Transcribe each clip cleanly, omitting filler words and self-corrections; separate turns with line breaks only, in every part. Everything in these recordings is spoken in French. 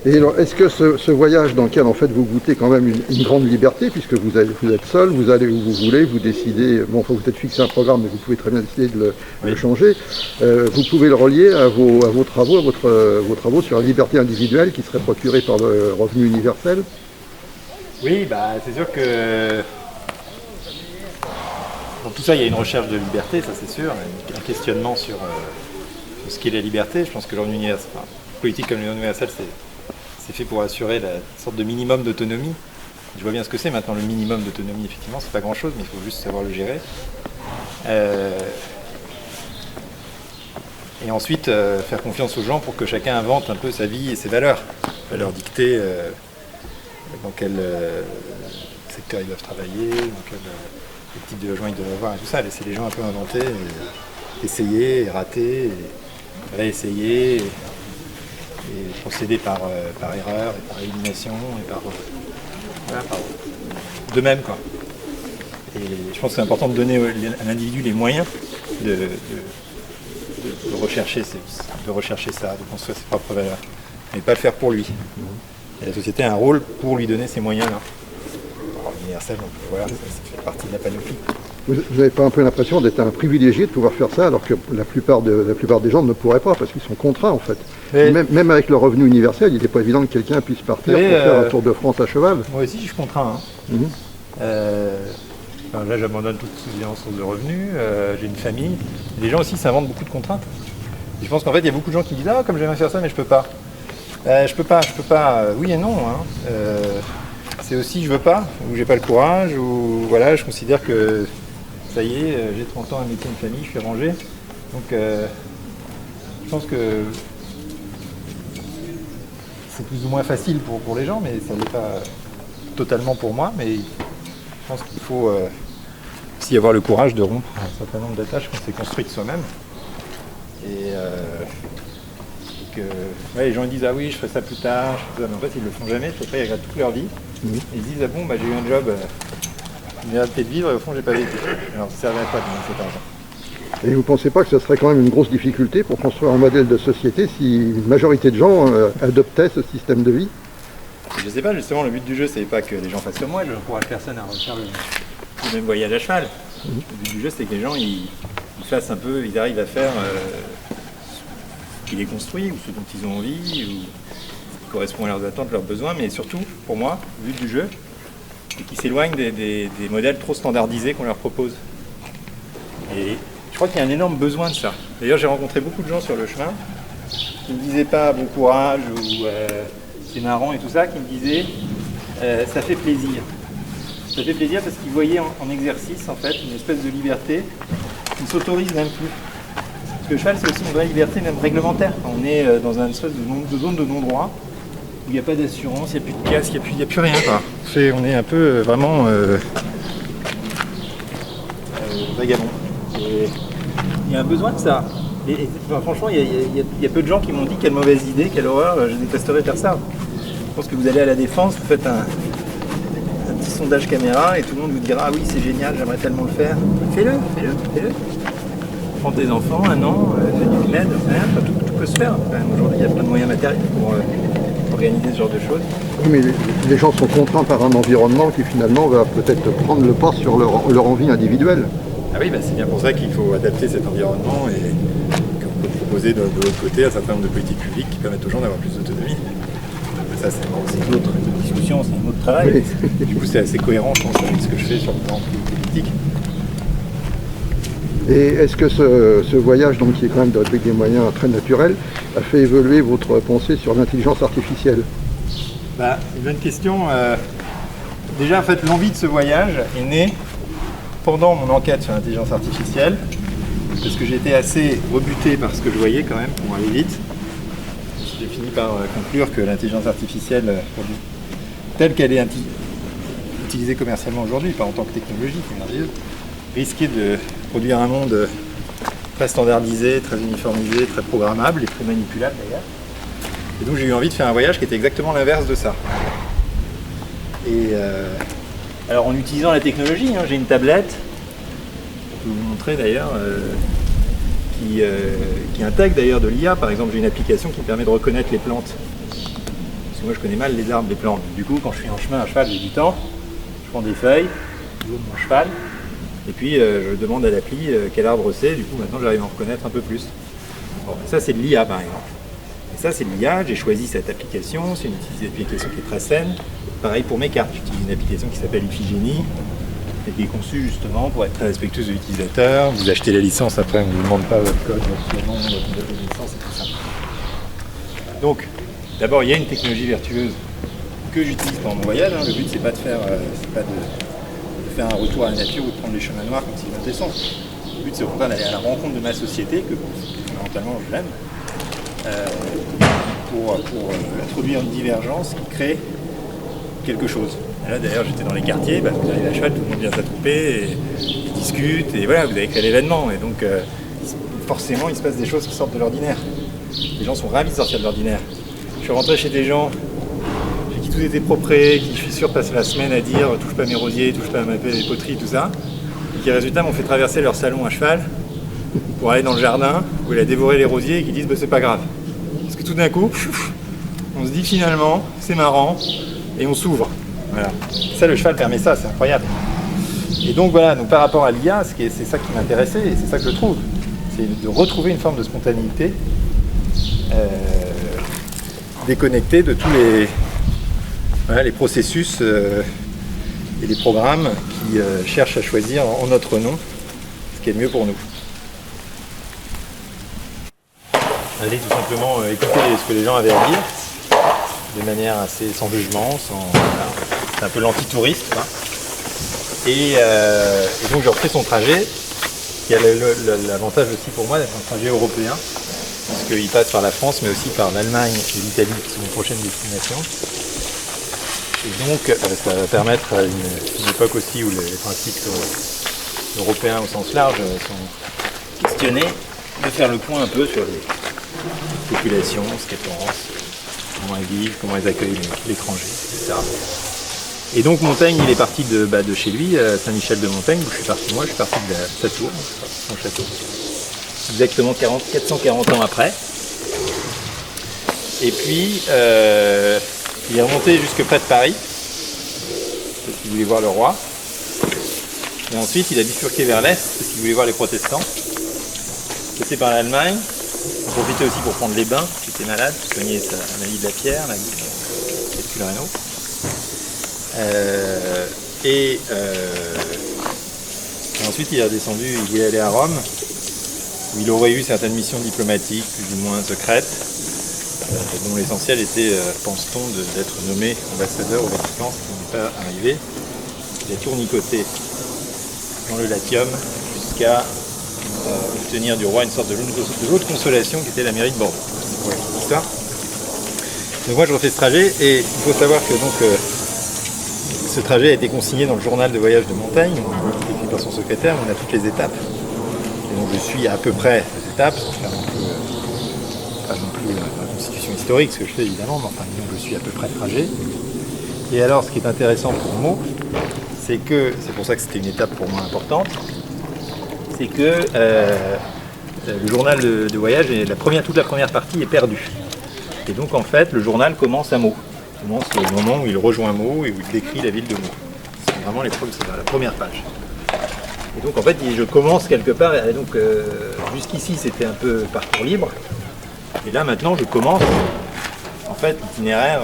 Et alors, est-ce que ce voyage dans lequel en fait vous goûtez quand même une grande liberté, puisque vous êtes seul, vous allez où vous voulez, vous décidez, bon, il faut peut-être fixer un programme, mais vous pouvez très bien décider de le changer, vous pouvez le relier à vos travaux, vos travaux sur la liberté individuelle qui serait procurée par le revenu universel?
Oui, bah, c'est sûr que dans tout ça, il y a une recherche de liberté, ça c'est sûr, un questionnement sur ce qu'est la liberté. Je pense que l'ordre universel, enfin, politique comme l'ordre universel, c'est fait pour assurer la sorte de minimum d'autonomie. Je vois bien ce que c'est maintenant, le minimum d'autonomie, effectivement, c'est pas grand-chose, mais il faut juste savoir le gérer. Et ensuite, faire confiance aux gens pour que chacun invente un peu sa vie et ses valeurs. Pas leur dicter dans quel secteur ils doivent travailler, dans quel type de logement ils doivent avoir et tout ça. Laisser les gens un peu inventer, et essayer, et rater, et réessayer, et procéder par erreur, et par élimination, et par d'eux-mêmes, quoi. Et je pense que c'est important de donner à l'individu les moyens de rechercher ça, de construire ses propres valeurs, mais pas le faire pour lui. Et la société a un rôle pour lui donner ces moyens-là. Universel, donc voilà, ça fait partie de la panoplie.
Vous n'avez pas un peu l'impression d'être un privilégié de pouvoir faire ça, alors que la plupart des gens ne pourraient pas, parce qu'ils sont contraints en fait. Même avec le revenu universel, il n'est pas évident que quelqu'un puisse partir pour faire un tour de France à cheval.
Moi aussi, je suis contraint. Là, j'abandonne toute source de revenus, j'ai une famille. Les gens aussi s'inventent beaucoup de contraintes. Et je pense qu'en fait, il y a beaucoup de gens qui disent « Ah, comme j'aimerais faire ça, mais je peux pas. » Je peux pas. Oui et non. C'est aussi je veux pas, ou j'ai pas le courage, ou voilà, je considère que ça y est, j'ai 30 ans, un métier, une famille, je suis rangé. Donc je pense que c'est plus ou moins facile pour les gens, mais ça n'est pas totalement pour moi. Mais je pense qu'il faut aussi avoir le courage de rompre un certain nombre d'attaches qu'on s'est construites soi-même. Et que les gens disent ah oui je ferai ça plus tard, mais en fait ils le font jamais, après ils regrettent toute leur vie. Et ils se disent ah bon j'ai eu un job, une réalité de vivre et au fond j'ai pas vécu. Alors ça servait à quoi de donner cet argent?
Et vous ne pensez pas que ce serait quand même une grosse difficulté pour construire un modèle de société si une majorité de gens adoptaient ce système de vie?
Je sais pas, justement le but du jeu c'est pas que les gens fassent comme moi, je n'encourage personne à refaire le même voyage à cheval. Le but du jeu c'est que les gens ils fassent un peu, ils arrivent à faire qui les construit, ou ce dont ils ont envie, ou qui correspond à leurs attentes, leurs besoins, mais surtout, pour moi, le but du jeu, c'est qu'ils s'éloignent des modèles trop standardisés qu'on leur propose. Et je crois qu'il y a un énorme besoin de ça. D'ailleurs, j'ai rencontré beaucoup de gens sur le chemin qui ne me disaient pas bon courage, ou c'est marrant et tout ça, qui me disaient ça fait plaisir. Ça fait plaisir parce qu'ils voyaient en exercice, en fait, une espèce de liberté qui ne s'autorise même plus. Parce que le cheval, c'est aussi une vraie liberté, même réglementaire. On est dans une espèce de zone de non-droit, où il n'y a pas d'assurance, il n'y a plus de casque, il n'y a plus rien. On est un peu vraiment vagabond. Et il y a un besoin de ça. Franchement, il y a peu de gens qui m'ont dit quelle mauvaise idée, quelle horreur, je détesterais faire ça. Je pense que vous allez à la Défense, vous faites un petit sondage caméra et tout le monde vous dira ah oui c'est génial, j'aimerais tellement le faire. Fais-le. Prends tes enfants, un an, fais du PNED, tout peut se faire. Aujourd'hui, il y a plein de moyens matériels pour organiser ce genre de choses.
Oui, mais les gens sont contraints par un environnement qui finalement va peut-être prendre le pas sur leur envie individuelle.
Ah oui, c'est bien pour ça qu'il faut adapter cet environnement et qu'on peut proposer de l'autre côté un certain nombre de politiques publiques qui permettent aux gens d'avoir plus d'autonomie. Ça, c'est une autre discussion, c'est un autre travail. Oui. Du coup, c'est assez cohérent, je pense, avec ce que je fais sur le plan politique.
Et est-ce que ce voyage, donc, qui est quand même avec des moyens très naturels, a fait évoluer votre pensée sur l'intelligence artificielle?
C'est une bonne question. Déjà, en fait, l'envie de ce voyage est née pendant mon enquête sur l'intelligence artificielle, parce que j'étais assez rebuté par ce que je voyais quand même, pour aller vite. J'ai fini par conclure que l'intelligence artificielle, telle qu'elle est utilisée commercialement aujourd'hui, pas en tant que technologie, risquait de produire un monde très standardisé, très uniformisé, très programmable et très manipulable d'ailleurs. Et donc j'ai eu envie de faire un voyage qui était exactement l'inverse de ça. Et alors en utilisant la technologie, j'ai une tablette, je peux vous montrer d'ailleurs, qui intègre d'ailleurs de l'IA. Par exemple, j'ai une application qui me permet de reconnaître les plantes. Parce que moi je connais mal les arbres, les plantes. Du coup, quand je suis en chemin à cheval, j'ai du temps, je prends des feuilles, je de mon cheval, et puis je demande à l'appli quel arbre c'est. Du coup, maintenant j'arrive à en reconnaître un peu plus. Bon, ça c'est de l'IA par exemple. Et ça c'est de l'IA, j'ai choisi cette application, c'est une application qui est très saine. Pareil pour mes cartes, j'utilise une application qui s'appelle Iphigénie, et qui est conçue justement pour être très respectueuse de l'utilisateur. Vous achetez la licence, après on ne vous demande pas votre code, votre nom, votre numéro de licence et tout ça. Donc, d'abord il y a une technologie vertueuse que j'utilise pendant mon voyage. Le but c'est pas de faire, de faire un retour à la nature ou de prendre les chemins noirs comme Sylvain Tesson. Le but c'est au contraire d'aller à la rencontre de ma société, que fondamentalement je l'aime, pour introduire une divergence qui crée quelque chose. Et là d'ailleurs j'étais dans les quartiers, vous arrivez à cheval, tout le monde vient s'attrouper, et ils discutent, et voilà, vous avez créé l'événement. Et donc forcément il se passe des choses qui sortent de l'ordinaire. Les gens sont ravis de sortir de l'ordinaire. Je suis rentré chez des gens chez qui tout était propre, qui je suis sûr passaient la semaine à dire touche pas à mes rosiers, touche pas à ma poterie, tout ça, et qui résultat m'ont fait traverser leur salon à cheval pour aller dans le jardin où il a dévoré les rosiers et qui disent c'est pas grave. Parce que tout d'un coup, on se dit finalement c'est marrant et on s'ouvre. Voilà. Ça, le cheval permet ça, c'est incroyable. Et donc voilà, donc par rapport à l'IA, c'est ça qui m'intéressait et c'est ça que je trouve. C'est de retrouver une forme de spontanéité déconnectée de tous les processus et les programmes qui cherchent à choisir en notre nom ce qui est le mieux pour nous. Allez tout simplement écouter ce que les gens avaient à dire de manière assez sans jugement, voilà. C'est un peu l'anti-touriste. Hein. Et donc j'ai repris son trajet, qui a l'avantage aussi pour moi d'être un trajet européen, puisqu'il passe par la France, mais aussi par l'Allemagne et l'Italie, qui sont mes prochaines destinations. Et donc ça va permettre à une époque aussi où les principes européens au sens large sont questionnés, de faire le point un peu sur les populations, ce qu'elles pensent, comment elles vivent, comment elles accueillent l'étranger, etc. Et donc Montaigne, il est parti de chez lui, Saint-Michel de Montaigne, où je suis parti moi, je suis parti de sa tour, son château, exactement 440 ans après. Et puis, il est remonté jusque près de Paris, parce qu'il voulait voir le roi. Et ensuite, il a bifurqué vers l'Est, parce qu'il voulait voir les protestants. Passé par l'Allemagne, il profitait aussi pour prendre les bains, j'étais malade, soigner sa maladie de la pierre, la Rénaud. Et ensuite il est redescendu, il voulait aller à Rome, où il aurait eu certaines missions diplomatiques plus ou moins secrètes, dont l'essentiel était, pense-t-on, d'être nommé ambassadeur au Vatican, ce qui n'est pas arrivé. Il a tournicoté dans le Latium jusqu'à obtenir du roi une sorte de l'eau de consolation qui était la mairie de Bordeaux. Ouais, l'histoire. Donc moi je refais ce trajet et il faut savoir que donc ce trajet a été consigné dans le journal de voyage de Montaigne, écrit par son secrétaire, on a toutes les étapes. Et donc je suis à peu près les étapes, sans faire pas non plus la constitution historique, ce que je fais évidemment, mais enfin donc je suis à peu près le trajet. Et alors ce qui est intéressant pour moi, c'est pour ça que c'était une étape pour moi importante, c'est que le journal de voyage, toute la première partie est perdue. Et donc en fait le journal commence à Meaux. Commence au moment où il rejoint Meaux et où il décrit la ville de Meaux. C'est vraiment c'est la première page. Et donc en fait je commence quelque part, et donc jusqu'ici c'était un peu parcours libre. Et là maintenant je commence en fait l'itinéraire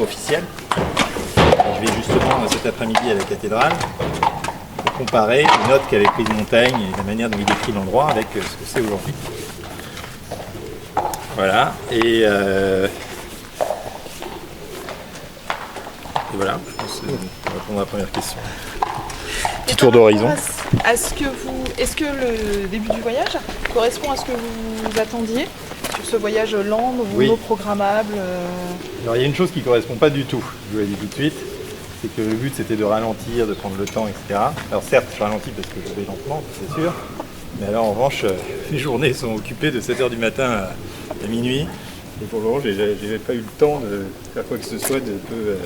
officiel. Et je vais justement cet après-midi à la cathédrale pour comparer les notes qu'avait prises Montaigne et la manière dont il décrit l'endroit avec ce que c'est aujourd'hui. Voilà. Et voilà, je pense qu'on va répondre à la première question. Petit tour d'horizon.
Est-ce que le début du voyage correspond à ce que vous attendiez sur ce voyage lent, monoprogrammable?
Alors il y a une chose qui ne correspond pas du tout, je vous l'ai dit tout de suite, c'est que le but c'était de ralentir, de prendre le temps, etc. Alors certes, je ralentis parce que je vais lentement, c'est sûr, mais alors en revanche, les journées sont occupées de 7h du matin à minuit, et pour le moment, je n'ai pas eu le temps de faire quoi que ce soit de peu...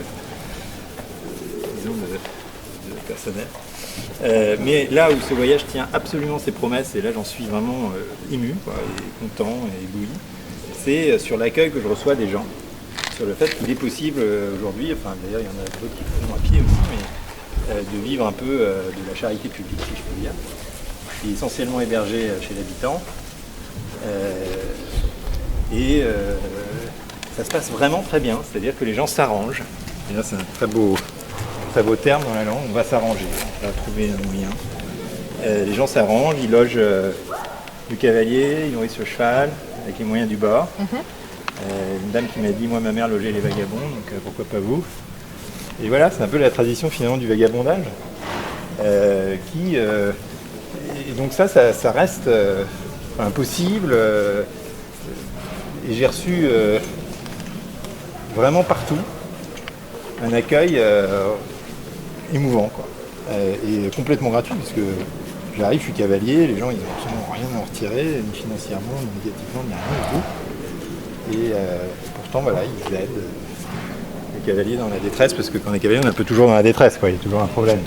personnel. Mais là où ce voyage tient absolument ses promesses, et là j'en suis vraiment ému, et content et ébloui, c'est sur l'accueil que je reçois des gens. sur le fait qu'il est possible aujourd'hui, enfin d'ailleurs il y en a d'autres qui font à pied aussi, mais de vivre un peu de la charité publique, si je peux dire. Je suis essentiellement hébergé chez l'habitant. Ça se passe vraiment très bien, c'est-à-dire que les gens s'arrangent. Et là c'est un très beau terme dans la langue, on va s'arranger, on va trouver un moyen. Les gens s'arrangent, ils logent du cavalier, ils nourrissent le cheval avec les moyens du bord. Une dame qui m'a dit, moi ma mère logeait les vagabonds, donc pourquoi pas vous. Et voilà, c'est un peu la tradition finalement du vagabondage. Et donc ça reste impossible. Et j'ai reçu vraiment partout un accueil émouvant, quoi. Et complètement gratuit, puisque j'arrive, je suis cavalier, les gens ils n'ont absolument rien à en retirer, ni financièrement, ni négativement, ni rien du tout. Et pourtant voilà, ils aident les cavaliers dans la détresse, parce que quand on est cavalier, on est un peu toujours dans la détresse, quoi. Il y a toujours un problème.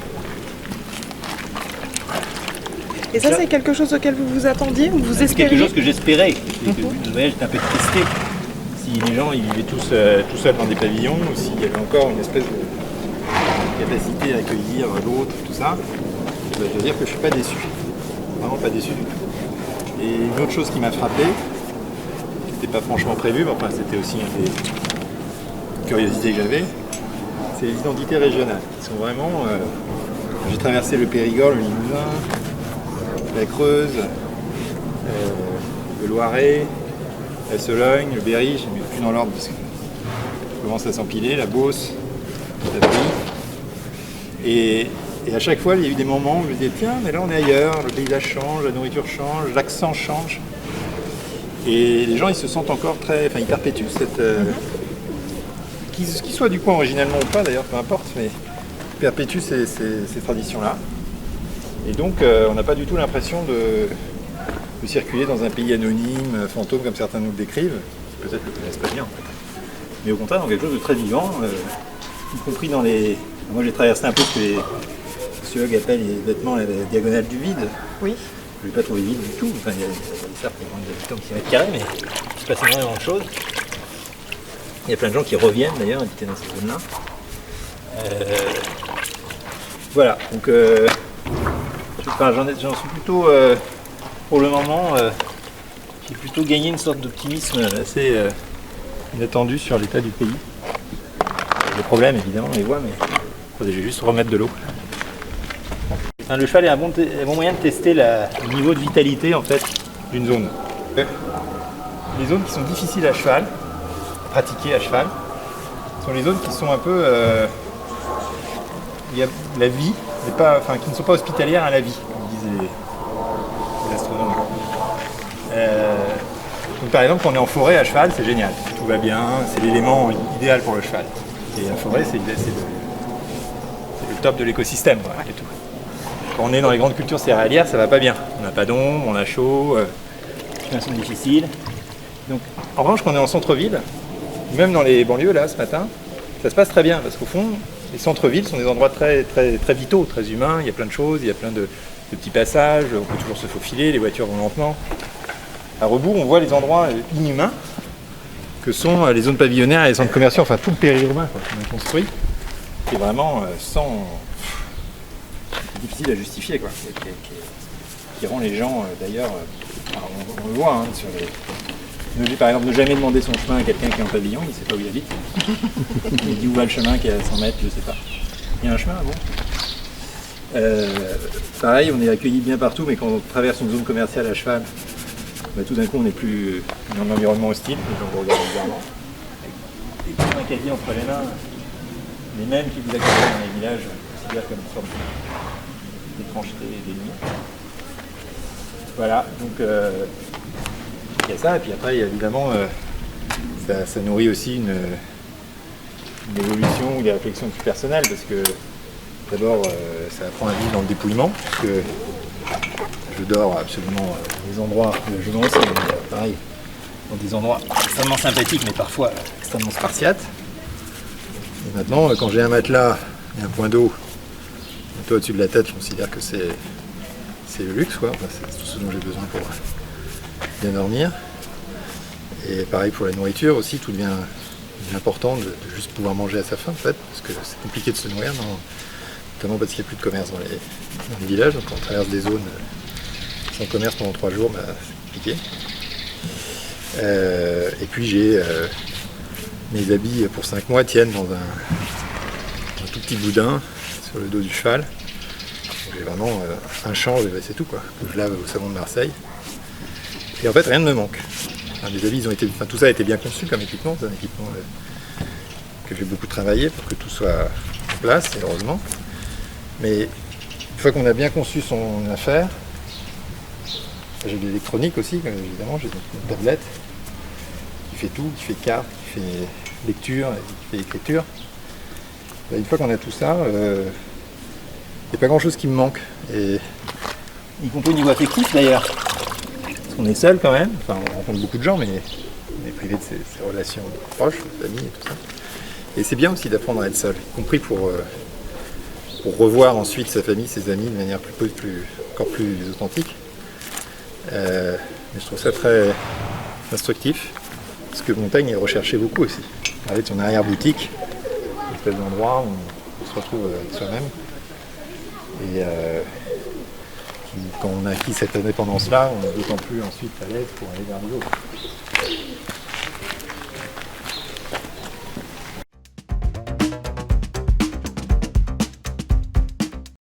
Et ça, c'est quelque chose auquel vous vous attendiez ou vous espériez?
C'est quelque chose que j'espérais. Le voyage était un peu testé. Si les gens ils vivaient tous seuls dans des pavillons, ou s'il y avait encore une espèce de capacité à accueillir l'autre, tout ça, je dois dire que je ne suis pas déçu. Vraiment pas déçu du tout. Et une autre chose qui m'a frappé, qui n'était pas franchement prévu, mais enfin c'était aussi une des curiosités que j'avais, c'est les identités régionales. Qui sont vraiment. J'ai traversé le Périgord, le Limousin, la Creuse, le Loiret, la Sologne, le Berry, je ne mets plus dans l'ordre parce que je commence à s'empiler, la Beauce, la Brie. Et à chaque fois, il y a eu des moments où je me disais, tiens, mais là on est ailleurs, le paysage change, la nourriture change, l'accent change. Et les gens, ils se sentent encore ils perpétuent cette... qu'ils soient du coin originalement ou pas, d'ailleurs, peu importe, mais ils perpétuent ces traditions-là. Et donc, on n'a pas du tout l'impression de circuler dans un pays anonyme, fantôme, comme certains nous le décrivent, qui peut-être le connaissent pas bien, en fait. Mais au contraire, dans quelque chose de très vivant, y compris dans les... Moi, j'ai traversé un peu ce que les sociologues appellent bêtement la diagonale du vide.
Oui.
Je ne l'ai pas trouvé vide du tout. Enfin, il y a certes des habitants qui mètres carrés, mais il se passe énormément de choses. Il y a plein de gens qui reviennent, d'ailleurs, habiter dans ces zones-là. Voilà, donc... j'en suis plutôt, pour le moment, j'ai plutôt gagné une sorte d'optimisme assez inattendu sur l'état du pays. Des problèmes évidemment, on les voit, mais il faudrait juste remettre de l'eau. Le cheval est un bon moyen de tester le niveau de vitalité en fait d'une zone. Les zones qui sont difficiles à cheval, à pratiquer à cheval, sont les zones qui sont un peu... il y a la vie, qui ne sont pas hospitalières à la vie, comme disaient les astronomes. Donc par exemple, quand on est en forêt à cheval, c'est génial, tout va bien, c'est l'élément idéal pour le cheval. Et la forêt, c'est le top de l'écosystème, voilà, et tout. Quand on est dans les grandes cultures céréalières, ça va pas bien. On n'a pas d'ombre, on a chaud, les chemins sont difficiles. Donc, en revanche, quand on est en centre-ville, même dans les banlieues, là, ce matin, ça se passe très bien, parce qu'au fond, les centres-villes sont des endroits très, très, très vitaux, très humains, il y a plein de choses, il y a plein de petits passages, on peut toujours se faufiler, les voitures vont lentement. À rebours, on voit les endroits inhumains, que sont les zones pavillonnaires et les centres commerciaux, enfin tout le périurbain qu'on a construit, qui est vraiment difficile à justifier, quoi, qui rend les gens, d'ailleurs, on le voit, hein, sur les... Par exemple, ne jamais demander son chemin à quelqu'un qui est en pavillon, il ne sait pas où il habite. Il dit où va le chemin qui est à 100 mètres, je ne sais pas. Il y a un chemin, bon. Pareil, on est accueilli bien partout, mais quand on traverse une zone commerciale à cheval, tout d'un coup on n'est plus dans un environnement hostile, les gens vous regardent bizarrement. Avec des petits caddie entre les mains, les mêmes qui vous accueillent dans les villages considèrent comme une sorte d'étrangeté et d'ennemi. Voilà, donc il y a ça, et puis après évidemment ça nourrit aussi une évolution ou des réflexions plus personnelles, parce que d'abord ça apprend à vivre dans le dépouillement, parce que je dors absolument dans des endroits, je dors aussi, pareil, dans des endroits extrêmement sympathiques, mais parfois extrêmement spartiates. Et maintenant, quand j'ai un matelas et un point d'eau, un toit au-dessus de la tête, je considère que c'est le luxe, quoi. Enfin, c'est tout ce dont j'ai besoin pour bien dormir. Et pareil pour la nourriture aussi, tout devient il est important de juste pouvoir manger à sa faim, en fait, parce que c'est compliqué de se nourrir, notamment parce qu'il n'y a plus de commerce dans les villages. Donc quand on traverse des zones sans commerce pendant 3 jours, c'est compliqué. Et puis j'ai mes habits pour 5 mois tiennent dans un tout petit boudin sur le dos du cheval. J'ai vraiment un change et c'est tout, quoi, que je lave au savon de Marseille. Et en fait rien ne me manque. Les habits, tout ça a été bien conçu comme équipement, c'est un équipement que j'ai beaucoup travaillé pour que tout soit en place, et heureusement. Mais une fois qu'on a bien conçu son affaire, j'ai de l'électronique aussi, évidemment, j'ai une tablette qui fait tout, qui fait carte, qui fait lecture, qui fait écriture. Une fois qu'on a tout ça, il n'y a pas grand chose qui me manque. Et y compris au niveau affectif d'ailleurs. Parce qu'on est seul quand même, enfin on rencontre beaucoup de gens, mais on est privé de ses relations proches, famille et tout ça. Et c'est bien aussi d'apprendre à être seul, y compris pour revoir ensuite sa famille, ses amis de manière encore plus authentique. Mais je trouve ça très instructif, parce que Montaigne est recherché beaucoup aussi. Parler de son arrière-boutique, une espèce d'endroit où on se retrouve avec soi-même. Et quand on a acquis cette indépendance-là, on est d'autant plus ensuite à l'aise pour aller vers les autres.